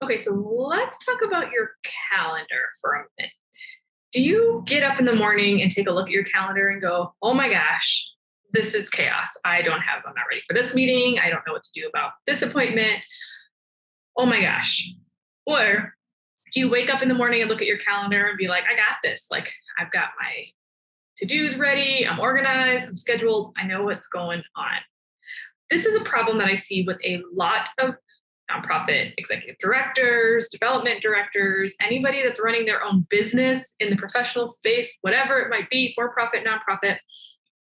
Okay, so let's talk about your calendar for a minute. Do you get up in the morning and take a look at your calendar and go, oh my gosh, this is chaos. I'm not ready for this meeting. I don't know what to do about this appointment. Oh my gosh. Or do you wake up in the morning and look at your calendar and be like, I got this. Like, I've got my to-dos ready. I'm organized. I'm scheduled. I know what's going on. This is a problem that I see with a lot of nonprofit executive directors, development directors, anybody that's running their own business in the professional space, whatever it might be, for profit, nonprofit.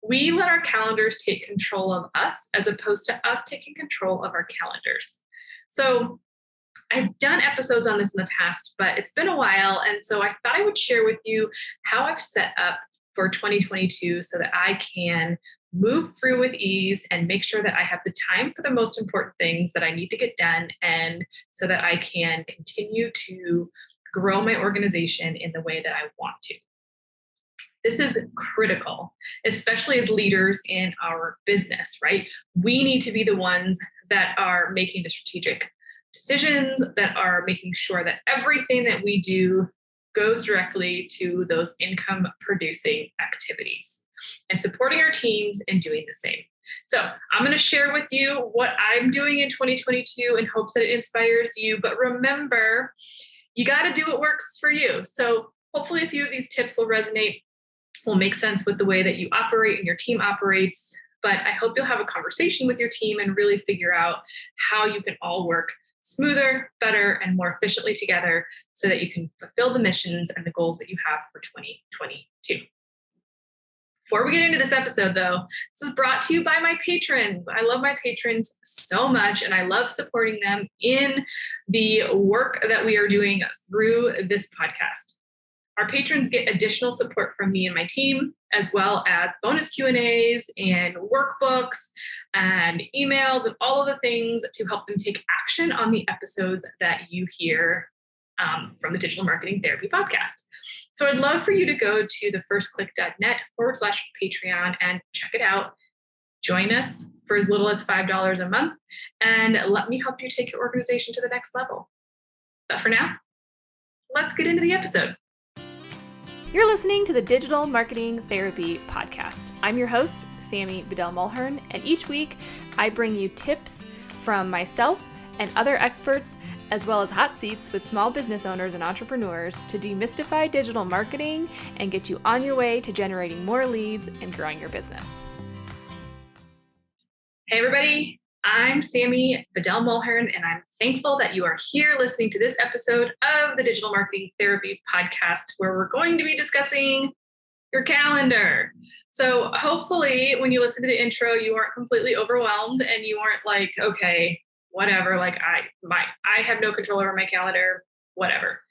We let our calendars take control of us as opposed to us taking control of our calendars. So I've done episodes on this in the past, but it's been a while. And so I thought I would share with you how I've set up for 2022 so that I can move through with ease and make sure that I have the time for the most important things that I need to get done, and so that I can continue to grow my organization in the way that I want to. This is critical, especially as leaders in our business, right? We need to be the ones that are making the strategic decisions, that are making sure that everything that we do goes directly to those income producing activities, and supporting our teams in doing the same. So I'm going to share with you what I'm doing in 2022 in hopes that it inspires you. But remember, you got to do what works for you. So hopefully a few of these tips will resonate, will make sense with the way that you operate and your team operates. But I hope you'll have a conversation with your team and really figure out how you can all work smoother, better, and more efficiently together so that you can fulfill the missions and the goals that you have for 2022. Before we get into this episode, though, this is brought to you by my patrons. I love my patrons so much, and I love supporting them in the work that we are doing through this podcast. Our patrons get additional support from me and my team, as well as bonus Q&As and workbooks and emails and all of the things to help them take action on the episodes that you hear from the Digital Marketing Therapy Podcast. So I'd love for you to go to thefirstclick.net/Patreon and check it out. Join us for as little as $5 a month, and let me help you take your organization to the next level. But for now, let's get into the episode. You're listening to the Digital Marketing Therapy Podcast. I'm your host, Sammy Bedell-Mulhern, and each week I bring you tips from myself and other experts, as well as hot seats with small business owners and entrepreneurs to demystify digital marketing and get you on your way to generating more leads and growing your business. Hey everybody, I'm Sammy Bedell-Mulhern, and I'm thankful that you are here listening to this episode of the Digital Marketing Therapy Podcast, where we're going to be discussing your calendar. So hopefully when you listen to the intro, you weren't completely overwhelmed and you weren't like, okay, whatever, like I have no control over my calendar, whatever.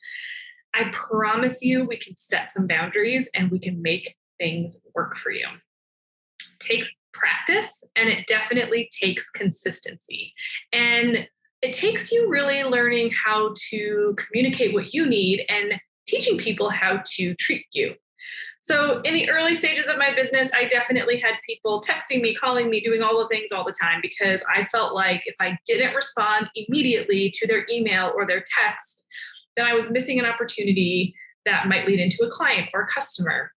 I promise you we can set some boundaries and we can make things work for you. It takes practice, and it definitely takes consistency. And it takes you really learning how to communicate what you need and teaching people how to treat you. So in the early stages of my business, I definitely had people texting me, calling me, doing all the things all the time, because I felt like if I didn't respond immediately to their email or their text, then I was missing an opportunity that might lead into a client or a customer.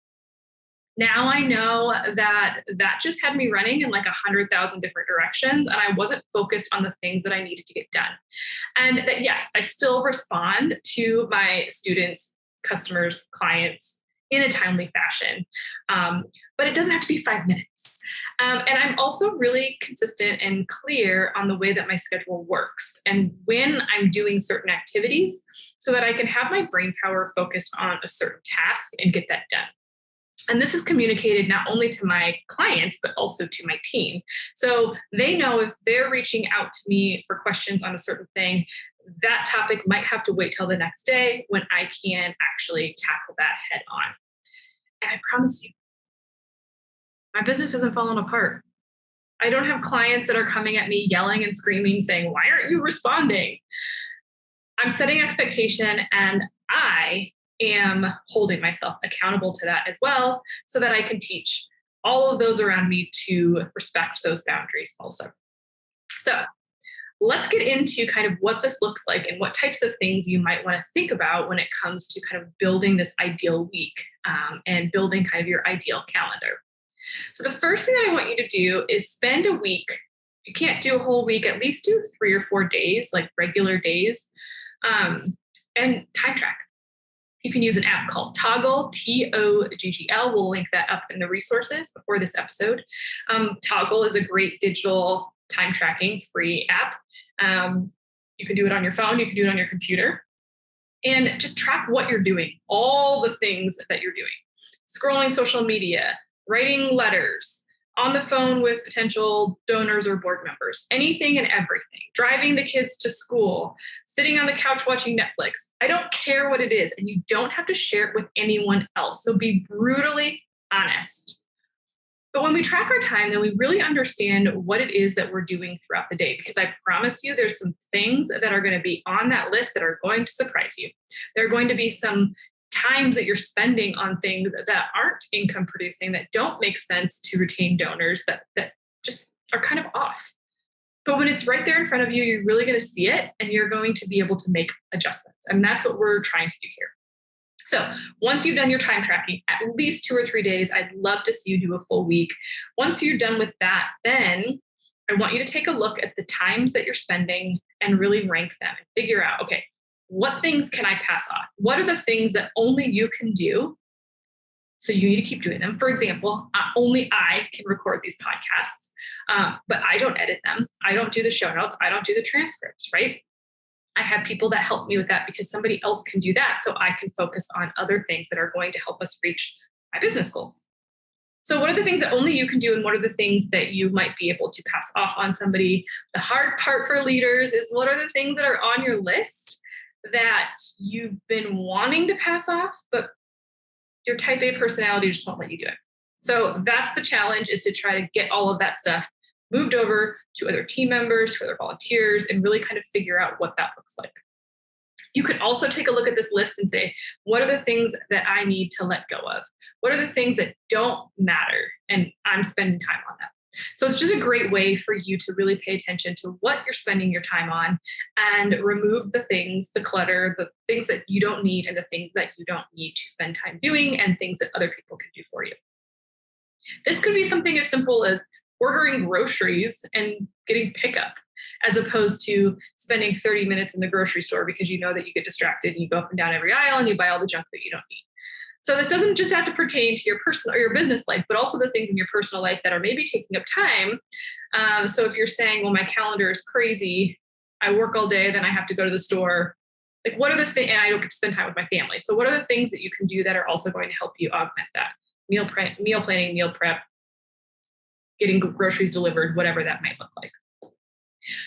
Now I know that just had me running in like 100,000 different directions, and I wasn't focused on the things that I needed to get done. And that, yes, I still respond to my students, customers, clients in a timely fashion. But it doesn't have to be 5 minutes. And I'm also really consistent and clear on the way that my schedule works and when I'm doing certain activities, so that I can have my brain power focused on a certain task and get that done. And this is communicated not only to my clients, but also to my team. So they know if they're reaching out to me for questions on a certain thing, that topic might have to wait till the next day when I can actually tackle that head on. And I promise you, my business isn't falling apart. I don't have clients that are coming at me yelling and screaming, saying, why aren't you responding? I'm setting expectation, and I am holding myself accountable to that as well, so that I can teach all of those around me to respect those boundaries also. So let's get into kind of what this looks like and what types of things you might want to think about when it comes to kind of building this ideal week and building kind of your ideal calendar. So the first thing that I want you to do is spend a week. If you can't do a whole week, at least do 3 or 4 days, like regular days, and time track. You can use an app called Toggl, Toggl. We'll link that up in the resources before this episode. Toggl is a great digital time tracking free app. You can do it on your phone. You can do it on your computer. And just track what you're doing, all the things that you're doing. Scrolling social media, writing letters, on the phone with potential donors or board members, anything and everything, driving the kids to school, sitting on the couch watching Netflix. I don't care what it is, and you don't have to share it with anyone else. So be brutally honest. But when we track our time, then we really understand what it is that we're doing throughout the day, because I promise you there's some things that are going to be on that list that are going to surprise you. There are going to be some times that you're spending on things that aren't income producing, that don't make sense to retain donors, that just are kind of off. But when it's right there in front of you, you're really going to see it and you're going to be able to make adjustments. And that's what we're trying to do here. So once you've done your time tracking, at least 2 or 3 days, I'd love to see you do a full week. Once you're done with that, then I want you to take a look at the times that you're spending and really rank them and figure out, okay, what things can I pass off? What are the things that only you can do? So you need to keep doing them. For example, only I can record these podcasts, but I don't edit them. I don't do the show notes. I don't do the transcripts, right? I have people that help me with that because somebody else can do that. So I can focus on other things that are going to help us reach my business goals. So what are the things that only you can do, and what are the things that you might be able to pass off on somebody? The hard part for leaders is, what are the things that are on your list that you've been wanting to pass off, but your type A personality just won't let you do it. So that's the challenge, is to try to get all of that stuff moved over to other team members, to other volunteers, and really kind of figure out what that looks like. You can also take a look at this list and say, what are the things that I need to let go of? What are the things that don't matter? And I'm spending time on that. So it's just a great way for you to really pay attention to what you're spending your time on and remove the things, the clutter, the things that you don't need, and the things that you don't need to spend time doing, and things that other people can do for you. This could be something as simple as ordering groceries and getting pickup, as opposed to spending 30 minutes in the grocery store because you know that you get distracted and you go up and down every aisle and you buy all the junk that you don't need. So that doesn't just have to pertain to your personal or your business life, but also the things in your personal life that are maybe taking up time. So if you're saying, well, my calendar is crazy, I work all day, then I have to go to the store. Like, what are the things, and I don't get to spend time with my family. So what are the things that you can do that are also going to help you augment that? Meal planning, meal prep, getting groceries delivered, whatever that might look like.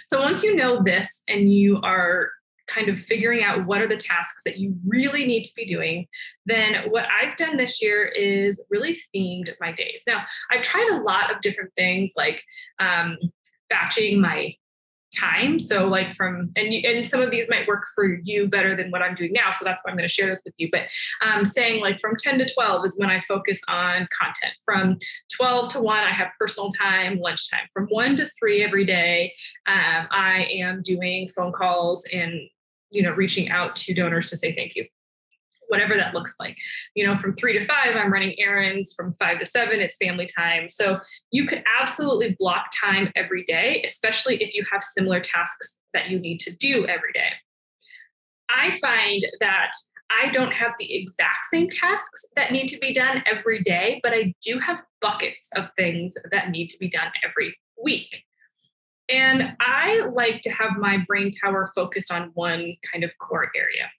So once you know this and you are kind of figuring out what are the tasks that you really need to be doing, then what I've done this year is really themed my days. Now, I've tried a lot of different things, like batching my time. So like and some of these might work for you better than what I'm doing now. So that's why I'm going to share this with you. But saying like from 10 to 12 is when I focus on content. From 12 to 1, I have personal time, lunchtime. From 1 to 3 every day, I am doing phone calls and, reaching out to donors to say thank you, whatever that looks like. From 3 to 5, I'm running errands. From 5 to 7, it's family time. So you could absolutely block time every day, especially if you have similar tasks that you need to do every day. I find that I don't have the exact same tasks that need to be done every day, but I do have buckets of things that need to be done every week. And I like to have my brain power focused on one kind of core area.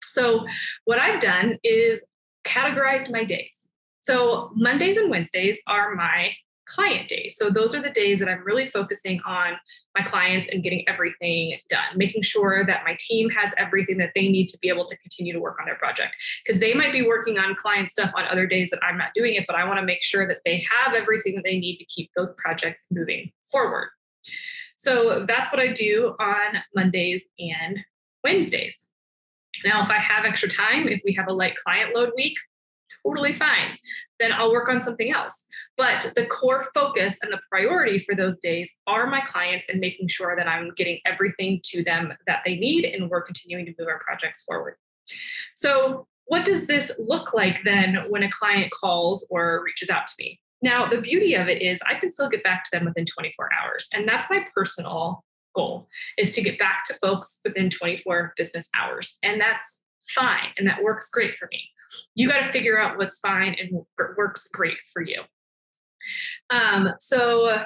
So what I've done is categorized my days. So Mondays and Wednesdays are my client days. So those are the days that I'm really focusing on my clients and getting everything done, making sure that my team has everything that they need to be able to continue to work on their project. Because they might be working on client stuff on other days that I'm not doing it, but I want to make sure that they have everything that they need to keep those projects moving forward. So that's what I do on Mondays and Wednesdays. Now, if I have extra time, if we have a light client load week, totally fine. Then I'll work on something else. But the core focus and the priority for those days are my clients and making sure that I'm getting everything to them that they need, and we're continuing to move our projects forward. So what does this look like then when a client calls or reaches out to me? Now, the beauty of it is I can still get back to them within 24 hours. And that's my personal goal, is to get back to folks within 24 business hours. And that's fine. And that works great for me. You got to figure out what's fine and works great for you. So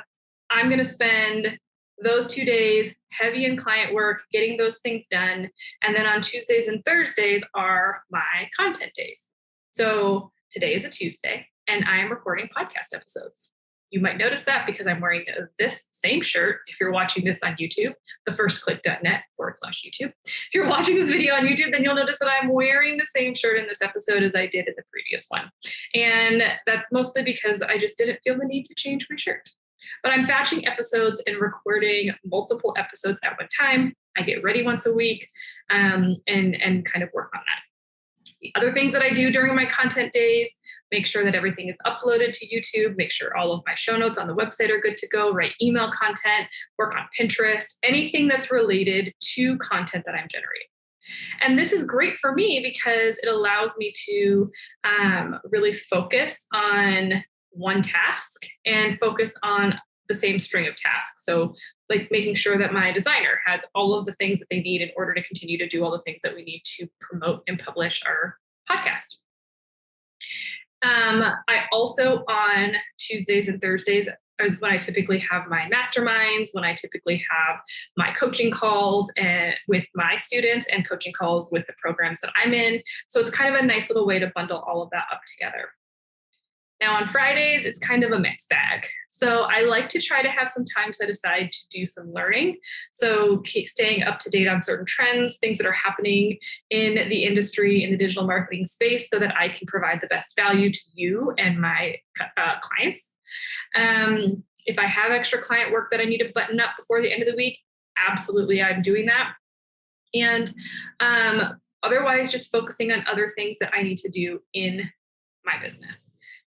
I'm going to spend those 2 days heavy in client work, getting those things done. And then on Tuesdays and Thursdays are my content days. So today is a Tuesday and I am recording podcast episodes. You might notice that because I'm wearing this same shirt. If you're watching this on YouTube, thefirstclick.net/YouTube. If you're watching this video on YouTube, then you'll notice that I'm wearing the same shirt in this episode as I did in the previous one. And that's mostly because I just didn't feel the need to change my shirt. But I'm batching episodes and recording multiple episodes at one time. I get ready once a week and kind of work on that. The other things that I do during my content days, make sure that everything is uploaded to YouTube, make sure all of my show notes on the website are good to go, write email content, work on Pinterest, anything that's related to content that I'm generating. And this is great for me because it allows me to really focus on one task and focus on the same string of tasks. So like making sure that my designer has all of the things that they need in order to continue to do all the things that we need to promote and publish our podcast. I also on Tuesdays and Thursdays is when I typically have my masterminds, when I typically have my coaching calls and with my students and coaching calls with the programs that I'm in. So it's kind of a nice little way to bundle all of that up together. Now on Fridays, it's kind of a mixed bag. So I like to try to have some time set aside to do some learning. So staying up to date on certain trends, things that are happening in the industry, in the digital marketing space, so that I can provide the best value to you and my clients. If I have extra client work that I need to button up before the end of the week, absolutely, I'm doing that. And otherwise, just focusing on other things that I need to do in my business.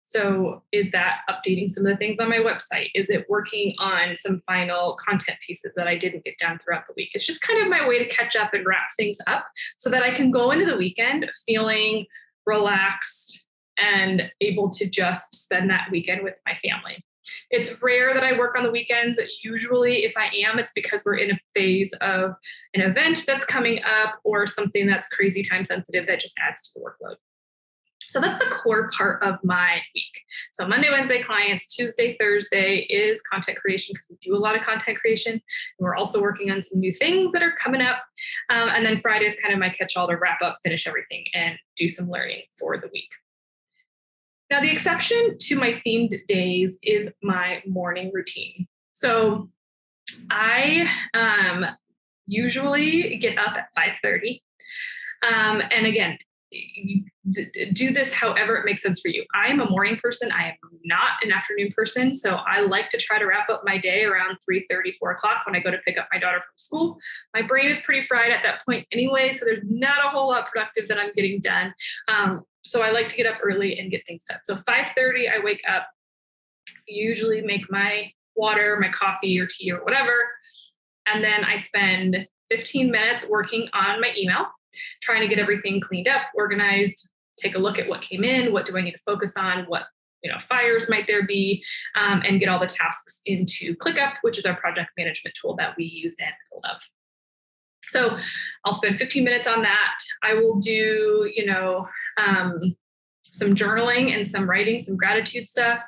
So is that updating some of the things on my website? Is it working on some final content pieces that I didn't get done throughout the week? It's just kind of my way to catch up and wrap things up so that I can go into the weekend feeling relaxed and able to just spend that weekend with my family. It's rare that I work on the weekends. Usually if I am, it's because we're in a phase of an event that's coming up or something that's crazy time sensitive that just adds to the workload. So that's the core part of my week. So Monday, Wednesday clients, Tuesday, Thursday is content creation because we do a lot of content creation. And we're also working on some new things that are coming up. And then Friday is kind of my catch-all to wrap up, finish everything, and do some learning for the week. Now, the exception to my themed days is my morning routine. So I usually get up at 5:30. And again, you do this however it makes sense for you. I am a morning person. I am not an afternoon person. So I like to try to wrap up my day around 3:30, 4 o'clock when I go to pick up my daughter from school. My brain is pretty fried at that point anyway, so there's not a whole lot productive that I'm getting done. So I like to get up early and get things done. So 5:30, I wake up, usually make my water, my coffee or tea or whatever. And then I spend 15 minutes working on my email, trying to get everything cleaned up, organized, take a look at what came in, what do I need to focus on, what fires might there be, and get all the tasks into ClickUp, which is our project management tool that we use and love. So I'll spend 15 minutes on that. I will do, some journaling and some writing, some gratitude stuff.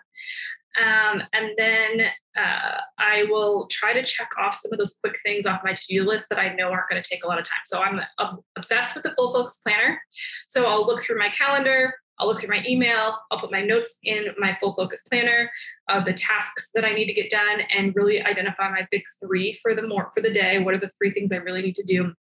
And then I will try to check off some of those quick things off my to-do list that I know aren't going to take a lot of time. So I'm obsessed with the full focus planner. So I'll look through my calendar, I'll look through my email, I'll put my notes in my full focus planner of the tasks that I need to get done and really identify my big three for the day. What are the 3 things I really need to do?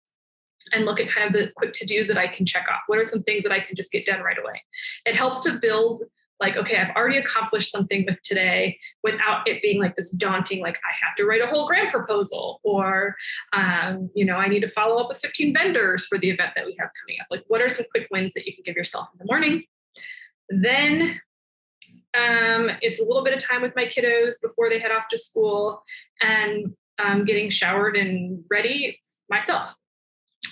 And look at kind of the quick to-dos that I can check off. What are some things that I can just get done right away? It helps to build okay, I've already accomplished something with today without it being this daunting, I have to write a whole grant proposal or, I need to follow up with 15 vendors for the event that we have coming up. What are some quick wins that you can give yourself in the morning? Then it's a little bit of time with my kiddos before they head off to school, and getting showered and ready myself.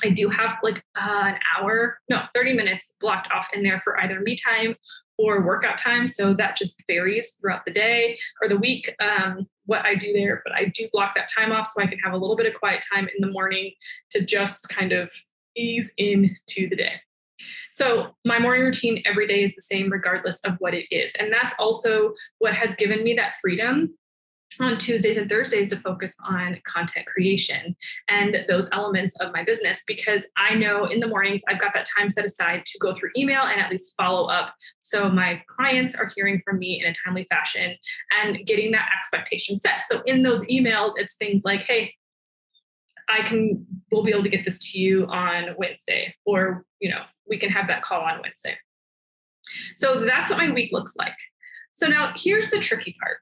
I do have like 30 minutes blocked off in there for either me time or workout time. So that just varies throughout the day or the week, what I do there. But I do block that time off so I can have a little bit of quiet time in the morning to just kind of ease into the day. So my morning routine every day is the same regardless of what it is. And that's also what has given me that freedom on Tuesdays and Thursdays to focus on content creation and those elements of my business, because I know in the mornings I've got that time set aside to go through email and at least follow up. So my clients are hearing from me in a timely fashion and getting that expectation set. So in those emails, it's things like, hey, we'll be able to get this to you on Wednesday, or, we can have that call on Wednesday. So that's what my week looks like. So now here's the tricky part.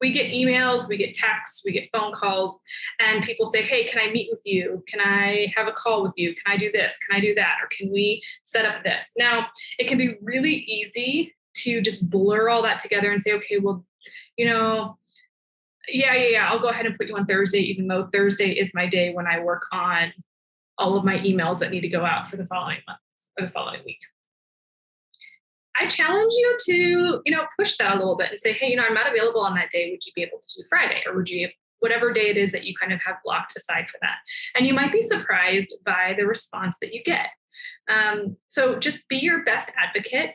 We get emails, we get texts, we get phone calls, and people say, hey, can I meet with you? Can I have a call with you? Can I do this? Can I do that? Or can we set up this? Now, it can be really easy to just blur all that together and say, okay, well, yeah, I'll go ahead and put you on Thursday, even though Thursday is my day when I work on all of my emails that need to go out for the following month or the following week. I challenge you to, push that a little bit and say, hey, I'm not available on that day. Would you be able to do Friday? Or would you, whatever day it is that you kind of have blocked aside for that? And you might be surprised by the response that you get. So just be your best advocate.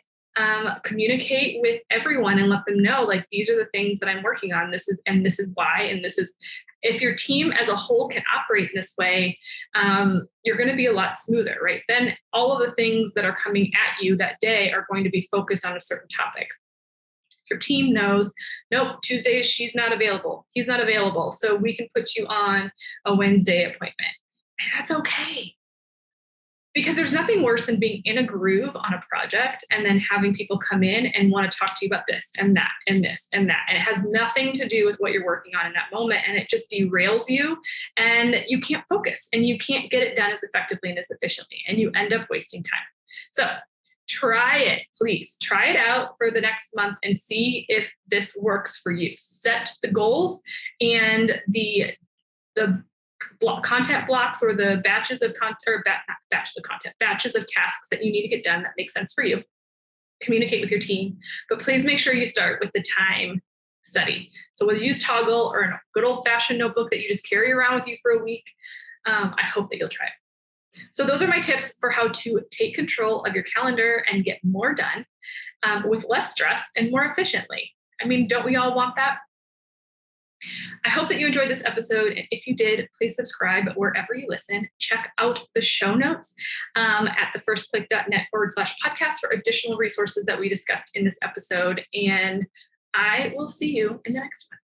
Communicate with everyone and let them know, like, these are the things that I'm working on. This is why, and this is, if your team as a whole can operate in this way, you're going to be a lot smoother, right? Then all of the things that are coming at you that day are going to be focused on a certain topic. If your team knows, nope, Tuesdays, she's not available. He's not available. So we can put you on a Wednesday appointment. And that's okay. Because there's nothing worse than being in a groove on a project and then having people come in and want to talk to you about this and that and this and that. And it has nothing to do with what you're working on in that moment. And it just derails you and you can't focus and you can't get it done as effectively and as efficiently. And you end up wasting time. So try it, please. Try it out for the next month and see if this works for you. Set the goals and the content blocks or the batches of tasks that you need to get done that make sense for you. Communicate with your team, but please make sure you start with the time study. So whether you use Toggle or a good old fashioned notebook that you just carry around with you for a week, I hope that you'll try it. So those are my tips for how to take control of your calendar and get more done with less stress and more efficiently. I mean, don't we all want that? I hope that you enjoyed this episode. And if you did, please subscribe wherever you listen. Check out the show notes at thefirstclick.net/podcast for additional resources that we discussed in this episode. And I will see you in the next one.